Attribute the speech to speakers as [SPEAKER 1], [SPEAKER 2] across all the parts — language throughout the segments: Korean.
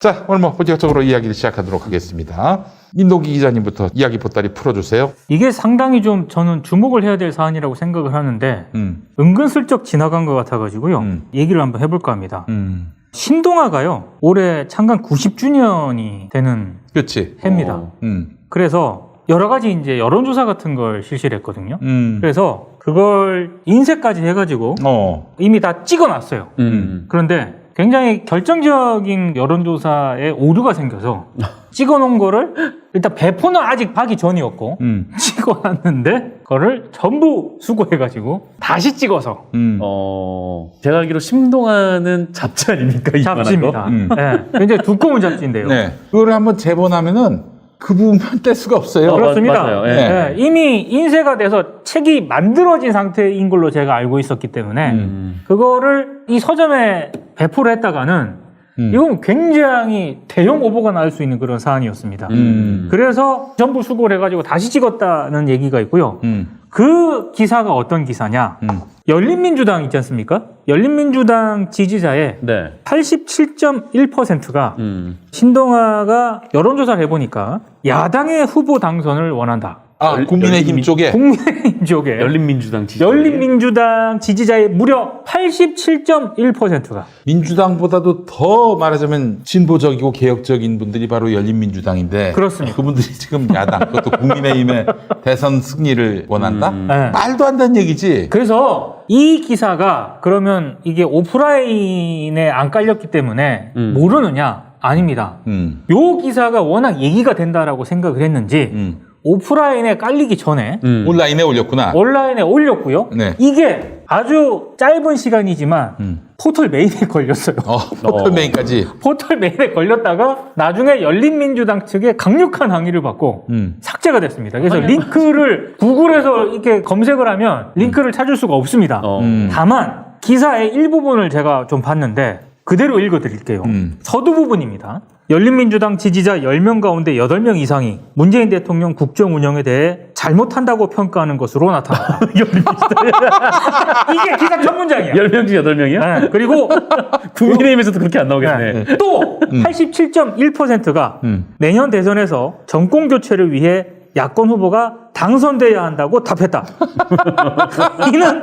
[SPEAKER 1] 자, 오늘 뭐 본격적으로 이야기를 시작하도록 하겠습니다. 민노기 기자님부터 이야기 보따리 풀어주세요.
[SPEAKER 2] 이게 상당히 좀 저는 주목을 해야 될 사안이라고 생각을 하는데 은근슬쩍 지나간 것 같아가지고요. 얘기를 한번 해볼까 합니다. 신동아가요. 올해 창간 90주년이 되는
[SPEAKER 1] 그렇지.
[SPEAKER 2] 해입니다. 그래서 여러 가지 이제 여론조사 같은 걸 실시를 했거든요. 그래서 그걸 인쇄까지 해가지고 이미 다 찍어놨어요. 그런데 굉장히 결정적인 여론조사에 오류가 생겨서 찍어놓은 거를 일단 배포는 아직 하기 전이었고 찍어놨는데 그거를 전부 수거해가지고 다시 찍어서
[SPEAKER 3] 제가 알기로 신동아는 잡지 아닙니까?
[SPEAKER 2] 잡지입니다. 네, 굉장히 두꺼운 잡지인데요.
[SPEAKER 1] 네. 그거를 한번 재본하면은 그 부분만 뗄 수가 없어요.
[SPEAKER 2] 그렇습니다.
[SPEAKER 3] 맞아요.
[SPEAKER 1] 네.
[SPEAKER 2] 네, 이미 인쇄가 돼서 책이 만들어진 상태인 걸로 제가 알고 있었기 때문에 그거를 이 서점에 배포를 했다가는 이건 굉장히 대형 오보가 날 수 있는 그런 사안이었습니다. 그래서 전부 수거를 해가지고 다시 찍었다는 얘기가 있고요. 그 기사가 어떤 기사냐? 열린민주당 있지 않습니까? 열린민주당 지지자의
[SPEAKER 3] 네.
[SPEAKER 2] 87.1%가 신동아가 여론조사를 해보니까 야당의 후보 당선을 원한다.
[SPEAKER 1] 아, 국민의힘 쪽에?
[SPEAKER 2] 국민의힘 쪽에
[SPEAKER 3] 열린민주당 지지.
[SPEAKER 2] 열린민주당 지지자의 무려 87.1%가
[SPEAKER 1] 민주당보다도 더 말하자면 진보적이고 개혁적인 분들이 바로 열린민주당인데
[SPEAKER 2] 그렇습니다.
[SPEAKER 1] 그분들이 지금 야당, 그것도 국민의힘의 대선 승리를 원한다?
[SPEAKER 2] 네.
[SPEAKER 1] 말도 안 되는 얘기지.
[SPEAKER 2] 그래서 이 기사가 그러면 이게 오프라인에 안 깔렸기 때문에 모르느냐? 아닙니다. 요 기사가 워낙 얘기가 된다라고 생각을 했는지 오프라인에 깔리기 전에
[SPEAKER 1] 온라인에 올렸구나.
[SPEAKER 2] 온라인에 올렸고요.
[SPEAKER 1] 네.
[SPEAKER 2] 이게 아주 짧은 시간이지만 포털 메인에 걸렸어요.
[SPEAKER 1] 포털 메인까지.
[SPEAKER 2] 포털 메인에 걸렸다가 나중에 열린민주당 측에 강력한 항의를 받고 삭제가 됐습니다. 그래서 링크를 구글에서 이렇게 검색을 하면 링크를 찾을 수가 없습니다. 다만 기사의 일부분을 제가 좀 봤는데 그대로 읽어드릴게요. 서두 부분입니다. 열린민주당 지지자 10명 가운데 8명 이상이 문재인 대통령 국정 운영에 대해 잘못한다고 평가하는 것으로 나타났다. 이게 기사 첫 문장이야.
[SPEAKER 3] 10명 중 8명이요?
[SPEAKER 2] 네, 그리고
[SPEAKER 3] 국민의힘에서도 그렇게 안 나오겠네.
[SPEAKER 2] 또 87.1%가 내년 대선에서 정권 교체를 위해 야권 후보가 당선돼야 한다고 답했다. 이는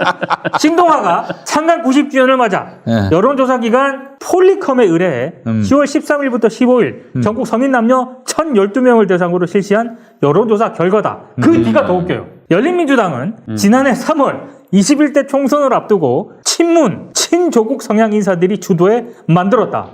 [SPEAKER 2] 신동아가 창간 90주년을 맞아 여론조사 기관 폴리컴에 의뢰해 10월 13일부터 15일 전국 성인 남녀 1,012명을 대상으로 실시한 여론조사 결과다. 그 뒤가 더 웃겨요. 열린민주당은 지난해 3월 21대 총선을 앞두고 친문, 친조국 성향 인사들이 주도해 만들었다.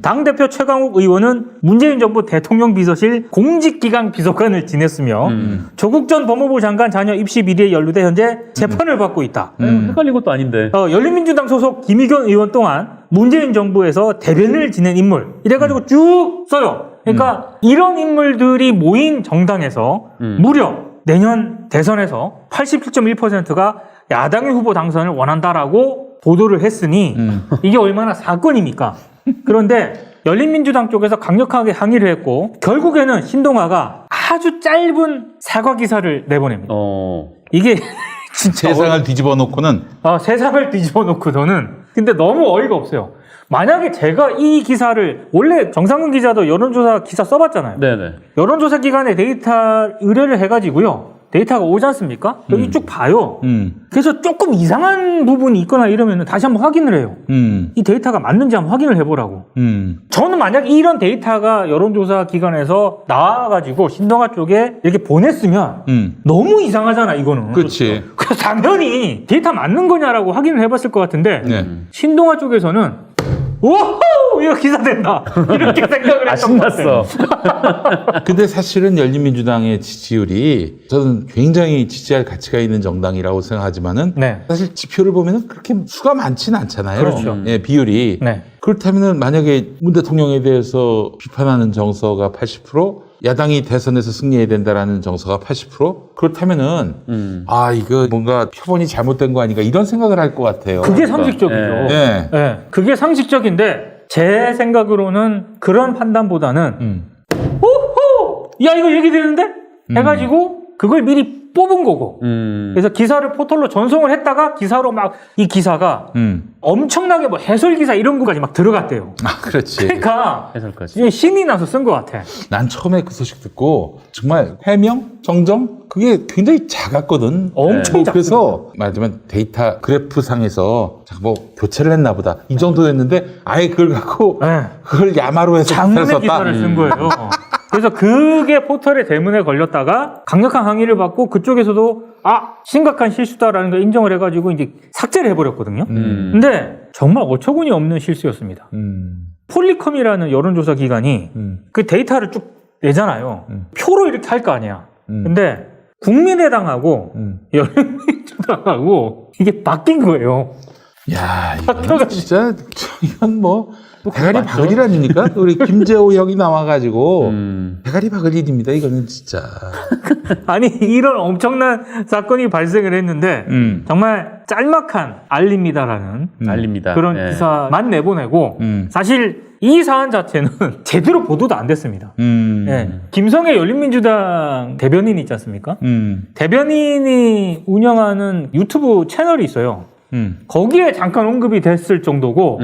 [SPEAKER 2] 당대표 최강욱 의원은 문재인 정부 대통령 비서실 공직기강 비서관을 지냈으며 조국 전 법무부 장관 자녀 입시 비리에 연루돼 현재 재판을 받고 있다.
[SPEAKER 3] 헷갈린 것도 아닌데.
[SPEAKER 2] 열린민주당 소속 김의겸 의원 또한 문재인 정부에서 대변을 지낸 인물. 이래가지고 쭉 써요. 그러니까 이런 인물들이 모인 정당에서 무려 내년 대선에서 87.1%가 야당의 후보 당선을 원한다라고 보도를 했으니 이게 얼마나 사건입니까? 그런데 열린민주당 쪽에서 강력하게 항의를 했고 결국에는 신동아가 아주 짧은 사과 기사를 내보냅니다. 이게 진짜
[SPEAKER 1] 세상을 뒤집어 놓고는
[SPEAKER 2] 세상을 뒤집어 놓고서는 근데 너무 어이가 없어요. 만약에 제가 이 기사를 원래 정상근 기자도 여론조사 기사 써봤잖아요.
[SPEAKER 3] 네네.
[SPEAKER 2] 여론조사 기관에 데이터 의뢰를 해가지고요. 데이터가 오지 않습니까? 여기 쭉 봐요. 그래서 조금 이상한 부분이 있거나 이러면 다시 한번 확인을 해요. 이 데이터가 맞는지 한번 확인을 해보라고. 저는 만약 이런 데이터가 여론조사 기관에서 나와가지고 신동아 쪽에 이렇게 보냈으면 너무 이상하잖아, 이거는.
[SPEAKER 1] 그렇지.
[SPEAKER 2] 그래서 당연히 데이터 맞는 거냐라고 확인을 해봤을 것 같은데 신동아 쪽에서는 오호! 이거 기사 된다! 이렇게 생각을 했던 것 같아요.
[SPEAKER 3] 신났어.
[SPEAKER 1] 근데 사실은 열린민주당의 지지율이 저는 굉장히 지지할 가치가 있는 정당이라고 생각하지만은 사실 지표를 보면은 그렇게 수가 많지는 않잖아요.
[SPEAKER 2] 그렇죠.
[SPEAKER 1] 예, 비율이. 그렇다면은 만약에 문 대통령에 대해서 비판하는 정서가 80%, 야당이 대선에서 승리해야 된다라는 정서가 80%? 그렇다면은 이거 뭔가 표본이 잘못된 거 아닌가 이런 생각을 할 것 같아요.
[SPEAKER 2] 그게 상식적이죠.
[SPEAKER 1] 네.
[SPEAKER 2] 그게 상식적인데 제 생각으로는 그런 판단보다는 오호! 야 이거 얘기되는데? 해가지고 그걸 미리 뽑은 거고. 그래서 기사를 포털로 전송을 했다가 기사로 막 이 기사가 엄청나게 뭐 해설 기사 이런 거까지 막 들어갔대요.
[SPEAKER 1] 아, 그렇지.
[SPEAKER 2] 그러니까
[SPEAKER 3] 해설까지.
[SPEAKER 2] 이게 신이 나서 쓴 것 같아.
[SPEAKER 1] 난 처음에 그 소식 듣고 정말 해명, 정정 그게 굉장히 작았거든.
[SPEAKER 2] 엄청 작거든.
[SPEAKER 1] 그래서 말하자면 데이터 그래프상에서 뭐 교체를 했나 보다. 이 정도 됐는데 아예 그걸 갖고
[SPEAKER 2] 네.
[SPEAKER 1] 그걸 야마로 해서
[SPEAKER 2] 장문의
[SPEAKER 1] 썼다.
[SPEAKER 2] 기사를 쓴 거예요. 그래서 그게 포털의 대문에 걸렸다가 강력한 항의를 받고 그쪽에서도 심각한 실수다라는 걸 인정을 해가지고 이제 삭제를 해버렸거든요. 근데 정말 어처구니 없는 실수였습니다. 폴리컴이라는 여론조사 기관이 그 데이터를 쭉 내잖아요. 표로 이렇게 할 거 아니야. 근데 국민의당하고 열린민주당하고 이게 바뀐 거예요.
[SPEAKER 1] 야,
[SPEAKER 2] 바뀌어가지고.
[SPEAKER 1] 이건 진짜 이건 뭐 대가리
[SPEAKER 3] 맞죠?
[SPEAKER 1] 박을 일 아닙니까? 우리 김재호 형이 나와가지고 대가리 박을 일입니다. 이거는 진짜.
[SPEAKER 2] 아니 이런 엄청난 사건이 발생을 했는데 정말 짤막한 알립니다라는
[SPEAKER 3] 알립니다.
[SPEAKER 2] 그런
[SPEAKER 3] 네.
[SPEAKER 2] 기사만 내보내고 사실 이 사안 자체는 제대로 보도도 안 됐습니다. 네. 김성애 열린민주당 대변인 있지 않습니까? 대변인이 운영하는 유튜브 채널이 있어요. 거기에 잠깐 언급이 됐을 정도고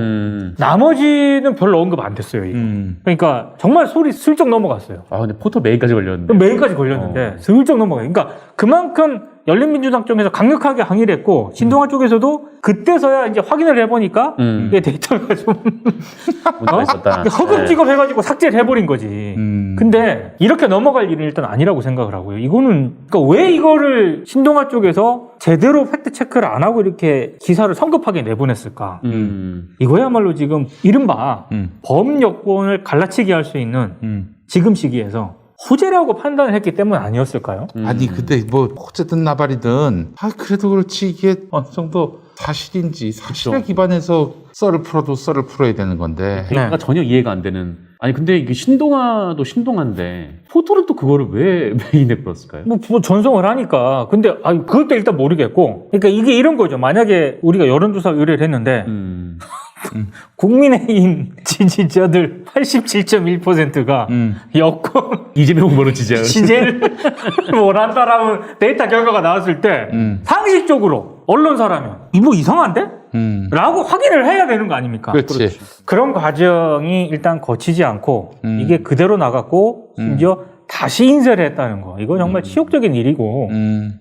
[SPEAKER 2] 나머지는 별로 언급 안 됐어요. 이거. 그러니까 정말 소리 슬쩍 넘어갔어요.
[SPEAKER 3] 아, 근데 포털 메일까지 걸렸는데.
[SPEAKER 2] 메일까지 걸렸는데 슬쩍 넘어가요. 그러니까 그만큼 열린민주당 쪽에서 강력하게 항의를 했고 신동아 쪽에서도 그때서야 이제 확인을 해보니까 이게 데이터가 좀
[SPEAKER 3] 문제가 있었다.
[SPEAKER 2] 허겁지겁 해가지고 삭제를 해버린 거지. 근데 이렇게 넘어갈 일은 일단 아니라고 생각을 하고요. 이거는 그러니까 왜 이거를 신동아 쪽에서 제대로 팩트 체크를 안 하고 이렇게 기사를 성급하게 내보냈을까? 이거야말로 지금 이른바 범 여권을 갈라치기 할 수 있는 지금 시기에서 호재라고 판단을 했기 때문 아니었을까요?
[SPEAKER 1] 아니 근데 뭐 어쨌든 나발이든 그래도 그렇지 이게 어느 정도 사실인지 사실에
[SPEAKER 3] 그렇죠.
[SPEAKER 1] 기반해서 썰을 풀어도 썰을 풀어야 되는 건데
[SPEAKER 3] 데이터가 전혀 이해가 안 되는. 아니 근데 이게 신동아도 신동아인데 포털은 또 그거를 왜 메인에 풀었을까요?
[SPEAKER 2] 뭐 전송을 하니까. 근데 그것도 일단 모르겠고. 그러니까 이게 이런 거죠. 만약에 우리가 여론조사 의뢰를 했는데 국민의힘 지지자들 87.1%가 여권
[SPEAKER 3] 이재명 후보를 지지하는.
[SPEAKER 2] 지지를 원한다라는 데이터 결과가 나왔을 때 상식적으로 언론사라면 이거 이상한데? 라고 확인을 해야 되는 거 아닙니까?
[SPEAKER 1] 그렇지.
[SPEAKER 2] 그런 과정이 일단 거치지 않고 이게 그대로 나갔고 심지어 다시 인쇄를 했다는 거. 이거 정말 치욕적인 일이고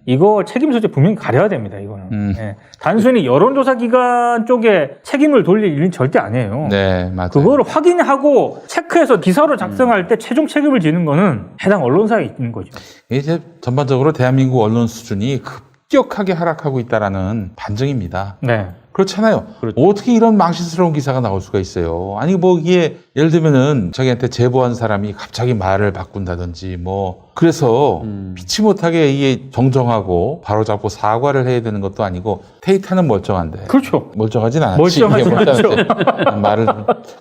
[SPEAKER 2] 이거 책임 소재 분명히 가려야 됩니다. 이거는. 예. 단순히 여론조사 기관 쪽에 책임을 돌릴 일은 절대 아니에요.
[SPEAKER 1] 네, 맞아요.
[SPEAKER 2] 그거를 확인하고 체크해서 기사로 작성할 때 최종 책임을 지는 거는 해당 언론사에 있는 거죠.
[SPEAKER 1] 이제 전반적으로 대한민국 언론 수준이 급격하게 하락하고 있다라는 반증입니다.
[SPEAKER 2] 네.
[SPEAKER 1] 그렇잖아요. 어떻게 이런 망신스러운 기사가 나올 수가 있어요. 아니 뭐 이게 예를 들면은 자기한테 제보한 사람이 갑자기 말을 바꾼다든지 뭐 그래서 피치 못하게 이게 정정하고 바로잡고 사과를 해야 되는 것도 아니고 데이터는 멀쩡한데.
[SPEAKER 2] 그렇죠.
[SPEAKER 1] 멀쩡하진 않았지.
[SPEAKER 2] 멀쩡하지
[SPEAKER 1] 이게 멀쩡하지. 말을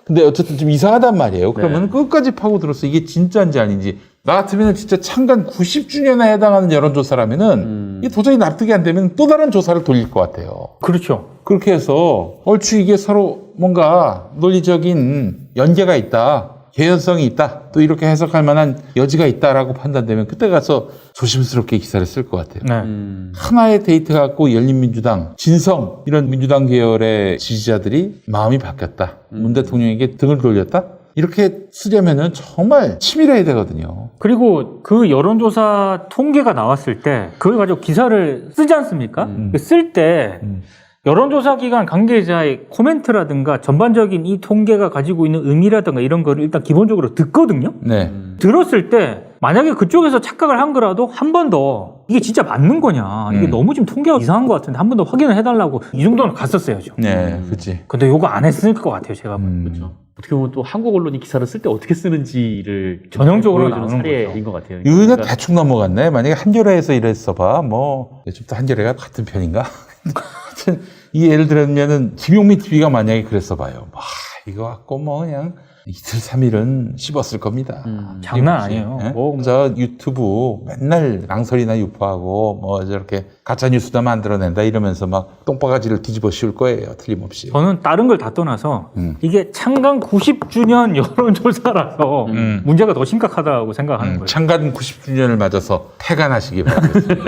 [SPEAKER 1] 근데 어쨌든 좀 이상하단 말이에요. 그러면 끝까지 파고들어서 이게 진짜인지 아닌지. 나 같으면 진짜 창간 90주년에 해당하는 여론조사라면은 이게 도저히 납득이 안 되면 또 다른 조사를 돌릴 것 같아요.
[SPEAKER 2] 그렇죠.
[SPEAKER 1] 그렇게 해서 얼추 이게 서로 뭔가 논리적인 연계가 있다. 개연성이 있다. 또 이렇게 해석할 만한 여지가 있다라고 판단되면 그때 가서 조심스럽게 기사를 쓸 것 같아요.
[SPEAKER 2] 네.
[SPEAKER 1] 하나의 데이터 갖고 열린민주당, 진성 이런 민주당 계열의 지지자들이 마음이 바뀌었다. 문 대통령에게 등을 돌렸다. 이렇게 쓰려면은 정말 치밀해야 되거든요.
[SPEAKER 2] 그리고 그 여론조사 통계가 나왔을 때 그걸 가지고 기사를 쓰지 않습니까? 쓸 때 여론조사 기관 관계자의 코멘트라든가 전반적인 이 통계가 가지고 있는 의미라든가 이런 거를 일단 기본적으로 듣거든요.
[SPEAKER 1] 네.
[SPEAKER 2] 들었을 때 만약에 그쪽에서 착각을 한 거라도 한 번 더 이게 진짜 맞는 거냐, 이게 너무 지금 통계가 이상한 것 같은데 한 번 더 확인을 해달라고 이 정도는 갔었어야죠.
[SPEAKER 1] 네, 그렇지.
[SPEAKER 2] 근데 요거 안 했을 것 같아요, 제가 보면.
[SPEAKER 3] 그렇죠. 어떻게 보면 또 한국 언론이 기사를 쓸 때 어떻게 쓰는지를
[SPEAKER 2] 전형적으로
[SPEAKER 3] 보여주는
[SPEAKER 2] 나오는
[SPEAKER 3] 사례인 것 같아요.
[SPEAKER 1] 이거
[SPEAKER 3] 그러니까
[SPEAKER 1] 대충 넘어갔네. 만약에 한겨레에서 이랬어봐. 뭐 요즘도 한겨레가 같은 편인가? 하여튼 이 예를 들면은 김용민 TV가 만약에 그랬어봐요. 이거 갖고 뭐 그냥 이틀 3일은 씹었을 겁니다.
[SPEAKER 2] 장난 아니에요.
[SPEAKER 1] 예?
[SPEAKER 2] 뭐
[SPEAKER 1] 저 유튜브 맨날 낭설이나 유포하고 뭐 저렇게 가짜 뉴스도 만들어낸다 이러면서 막 똥바가지를 뒤집어 씌울 거예요. 틀림없이.
[SPEAKER 2] 저는 다른 걸 다 떠나서 이게 창간 90주년 여론조사라서 문제가 더 심각하다고 생각하는 거예요.
[SPEAKER 1] 창간 90주년을 맞아서 퇴간하시기 바라겠습니다.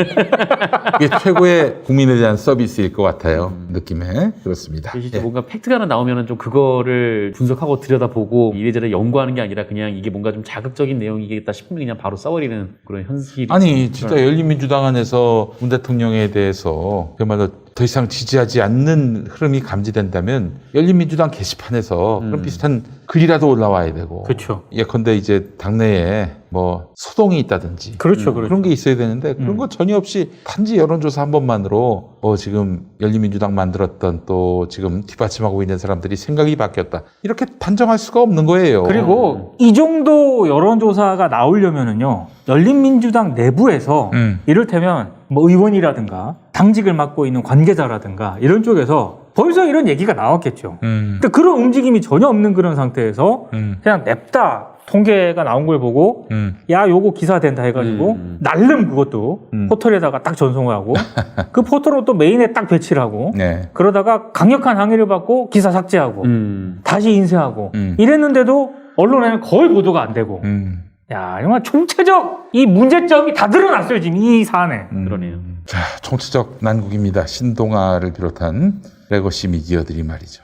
[SPEAKER 1] 이게 최고의 국민에 대한 서비스일 것 같아요. 느낌에. 그렇습니다.
[SPEAKER 3] 진짜
[SPEAKER 1] 예.
[SPEAKER 3] 뭔가 팩트가 하나 나오면은 좀 그거를 분석하고 들여다보고 이래저래 연구하는 게 아니라 그냥 이게 뭔가 좀 자극적인 내용이겠다 싶으면 그냥 바로 써버리는 그런 현실이.
[SPEAKER 1] 아니 진짜 열린민주당 안에서 문 대통령에 대해서 그야말로 더 이상 지지하지 않는 흐름이 감지된다면 열린민주당 게시판에서 그런 비슷한 글이라도 올라와야 되고
[SPEAKER 2] 그렇죠.
[SPEAKER 1] 예컨대 이제 당내에 뭐 소동이 있다든지
[SPEAKER 2] 그렇죠.
[SPEAKER 1] 그런 게 있어야 되는데 그런 거 전혀 없이 단지 여론조사 한 번만으로 뭐 지금 열린민주당 만들었던 또 지금 뒷받침하고 있는 사람들이 생각이 바뀌었다 이렇게 단정할 수가 없는 거예요.
[SPEAKER 2] 그리고 이 정도 여론조사가 나오려면은요, 열린민주당 내부에서 이를테면 뭐 의원이라든가 당직을 맡고 있는 관계자라든가 이런 쪽에서 벌써 이런 얘기가 나왔겠죠. 근데 그런 움직임이 전혀 없는 그런 상태에서 그냥 냅다 통계가 나온 걸 보고 야 요거 기사 된다 해가지고 날름 그것도 포털에다가 딱 전송을 하고 그 포털로 또 메인에 딱 배치를 하고
[SPEAKER 1] 네.
[SPEAKER 2] 그러다가 강력한 항의를 받고 기사 삭제하고 다시 인쇄하고 이랬는데도 언론에는 거의 보도가 안 되고 야 정말 총체적 이 문제점이 다 드러났어요 지금 이 사안에.
[SPEAKER 3] 그러네요.
[SPEAKER 1] 자, 총체적 난국입니다. 신동아를 비롯한 레거시 미디어들이 말이죠.